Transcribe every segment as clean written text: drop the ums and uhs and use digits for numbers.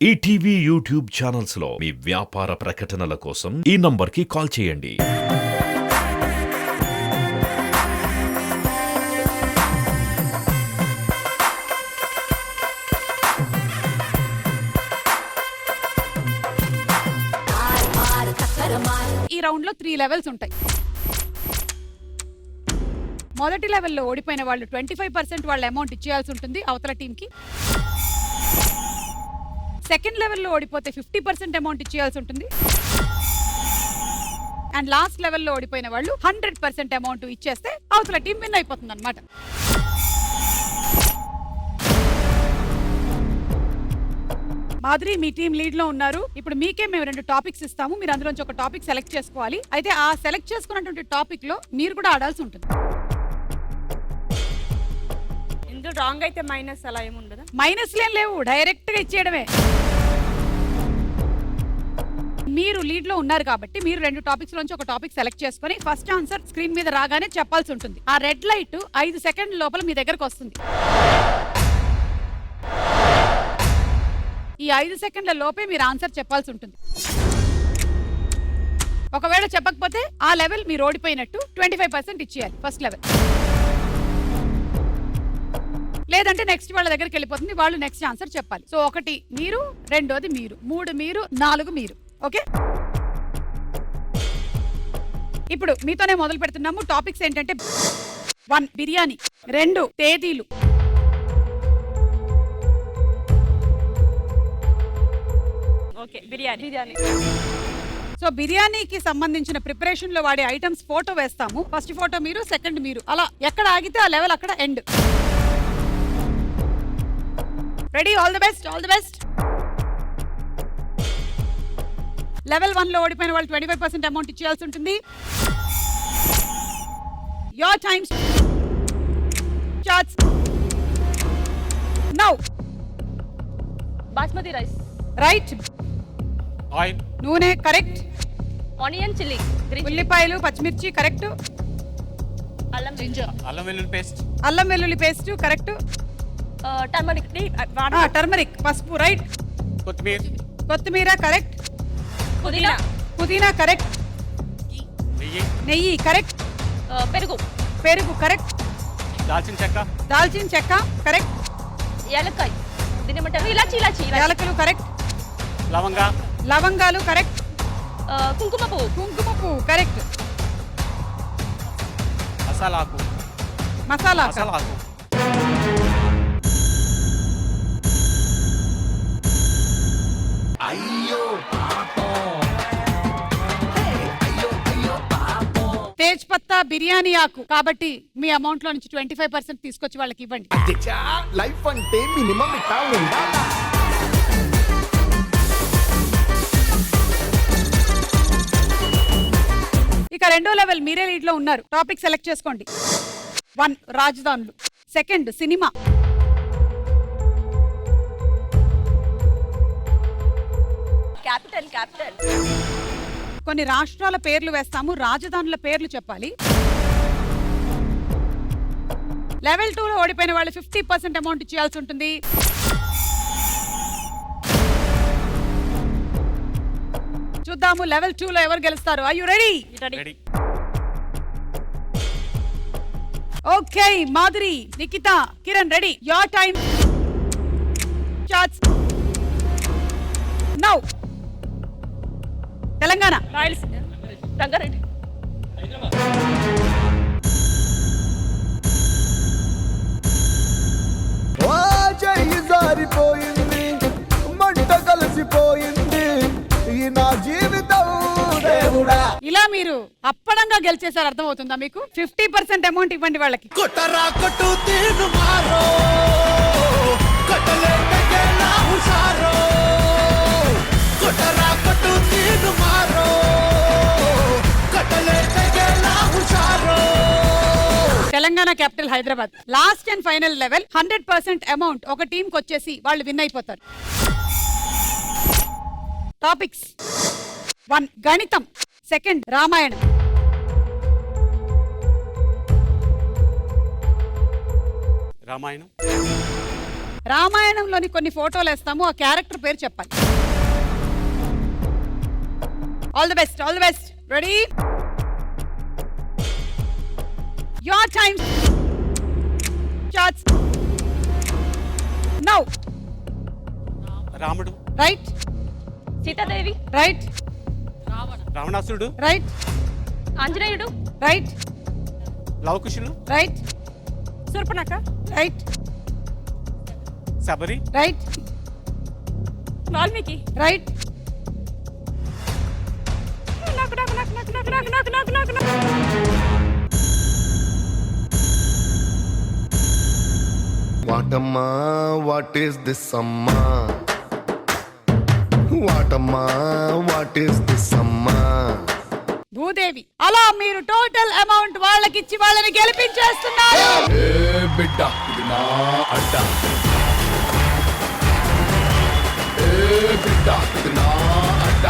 ETV YouTube channels లో మీ వ్యాపార ప్రకటనల కోసం ఈ నంబర్కి కాల్ చేయండి. ఈ రౌండ్ లో 3 లెవెల్స్ ఉంటాయి. మొదటి లెవెల్లో ఓడిపోయిన వాళ్ళు 25% వాళ్ళ అమౌంట్ ఇచ్చేయాల్సి ఉంటుంది అవతల టీంకి. సెకండ్ లెవెల్లో ఓడిపోతే 50% అమౌంట్ ఇచ్చేయాల్సి ఉంటుంది. అండ్ లాస్ట్ లెవెల్లో ఓడిపోయిన వాళ్ళు 100% అమౌంట్ ఇచ్చేస్తే అవతల టీం విన్ అయిపోతుంది అనమాట. మాధురి, మీ టీం లీడ్ లో ఉన్నారు. ఇప్పుడు మీకే మేము 2 టాపిక్స్ ఇస్తాము. మీరు అందులోంచి ఒక టాపిక్ సెలెక్ట్ చేసుకోవాలి. అయితే ఆ సెలెక్ట్ చేసుకున్నటువంటి టాపిక్ లో మీరు కూడా ఆడాల్సి ఉంటుంది. ఇందులో రాంగ్ అయితే మైనస్ అలా ఏముండదా? మైనస్ లేవు, డైరెక్ట్ గా ఇచ్చేయడమే. మీరు లీడ్ లో ఉన్నారు కాబట్టి మీరు 2 టాపిక్స్ లోంచి ఒక టాపిక్ సెలెక్ట్ చేసుకుని ఫస్ట్ ఆన్సర్ స్క్రీన్ మీద రాగానే చెప్పాల్సి ఉంటుంది. ఆ రెడ్ లైట్ 5 సెకండ్ల లోపల మీ దగ్గరకు వస్తుంది. ఈ 5 సెకండ్ల లోపే మీరు ఆన్సర్ చెప్పాల్సి ఉంటుంది. ఒకవేళ చెప్పకపోతే ఆ లెవెల్ మీరు ఓడిపోయినట్టు 25% ఇచ్చేయాలి ఫస్ట్ లెవెల్. లేదంటే నెక్స్ట్ వాళ్ళ దగ్గరికి వెళ్ళిపోతుంది, వాళ్ళు నెక్స్ట్ ఆన్సర్ చెప్పాలి. సో 1 మీరు, 2ది మీరు, 3 మీరు, 4 మీరు. ఓకే, ఇప్పుడు మీతోనే మొదలు పెడుతున్నాము. టాపిక్స్ ఏంటంటే 1 బిర్యానీ, 2 తేదీలు, ఓకే బిర్యానీ. సో బిర్యానీకి సంబంధించిన ప్రిపరేషన్ లో వాడే ఐటమ్స్ ఫోటో వేస్తాము. ఫస్ట్ ఫోటో మీరు, సెకండ్ మీరు, అలా ఎక్కడ ఆగితే ఆ లెవెల్ అక్కడ end. Ready? All the best, all the best. Level 1 లో ఓడిపోయిన వాళ్ళు 25% అమౌంట్ ఇచ్చేయాల్సి ఉంటుంది. Your time starts now. Basmati rice. Right. Oil. నూనె కరెక్ట్. Onion chilli. ఉల్లిపాయలు, పచ్చిమిర్చి కరెక్ట్. అల్లం వెల్లుల్లి పేస్ట్. అల్లం వెల్లుల్లి పేస్ట్ కరెక్ట్. టర్మరిక్ పసుపు రైట్. కొత్తిమీర కరెక్ట్. పుదీనా కరెక్ట్. నెయ్యి కరెక్ట్. పెరుగు కరెక్ట్. దాల్చిన చెక్క కరెక్ట్. యాలక్కాయ దీని ఏమంటారు? ఇలాచి. యాలకులు కరెక్ట్. లవంగాలు కరెక్ట్. కుంకుమ పువ్వు కరెక్ట్. మసాలా ఆకు. తేజ్ పత్తా, బిర్యానీ ఆకు. కాబట్టి మీ అమౌంట్ లో నుంచి 25% తీసుకొచ్చి వాళ్ళకి ఇవ్వండి. లైఫ్ అంటే మినిమం ఇట్లా ఉండాలా? ఇక 2వ లెవెల్ మీరే లీడ్ లో ఉన్నారు. టాపిక్ సెలెక్ట్ చేసుకోండి. 1 రాజధానులు, 2 సినిమా, క్యాపిటల్. కొన్ని రాష్ట్రాల పేర్లు వేస్తాము, రాజధానుల పేర్లు చెప్పాలి. లెవెల్ 2 లో ఓడిపోయిన వాళ్ళు 50% అమౌంట్ ఇచ్చేయాల్సి ఉంటుంది. చూద్దాము లెవెల్ 2 లో ఎవరు గెలుస్తారు. Are you ready? Okay, Madhuri, Nikhita, Kiran ready. Your time starts now. Telangana. Rangareddy. చెయ్యి జారిపోయింది, మంట కలిసిపోయింది, ఈ నా జీవితం దేవుడా. ఇలా మీరు అప్పడంగా గెలిచేసారు, అర్థమవుతుందా మీకు? 50% అమౌంట్ ఇవ్వండి వాళ్ళకి. కొట్టరా కొట్టు తీరు మారో, కొట్టలేకే నా హుషారో, కొట్టరా కొట్టు తీరు మారో, కొట్టలేకే నా హుషారో. Telangana capital Hyderabad. Last and final level 100% amount ఒక టీంకి వచ్చేసి వాళ్ళు విన్ అయిపోతారు. టాపిక్స్ 1 గణితం, 2 రామాయణం, రామాయణంలోని కొన్ని ఫోటోలు వేస్తాము, ఆ క్యారెక్టర్ పేరు చెప్పాలి. All the best, all the best. Ready? Your time starts now. రాముడు, రైట్, సీతాదేవి, రైట్, రావణాసురుడు, రైట్, ఆంజనేయుడు, రైట్, లవకుశులు, right, Shurpanakha, right, Shabari, right, Valmiki, right. నాకు నాకు నాకు నాకు నాకు నాకు నాకు నాకు నాకు నాకు వాటమ్మా వాట్ ఈస్ దిస్ అమ్మా వాటమ్మా వాట్ ఈస్ దిస్ అమ్మా భూదేవి. అలా మీరు టోటల్ అమౌంట్ వాళ్ళకిచ్చి వాళ్ళని గెలిపించేస్తున్నారు. ఏ బిడ్డ ఇది నా అడ్డ ఏ బిడ్డ ఇది నా అడ్డ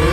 ఏ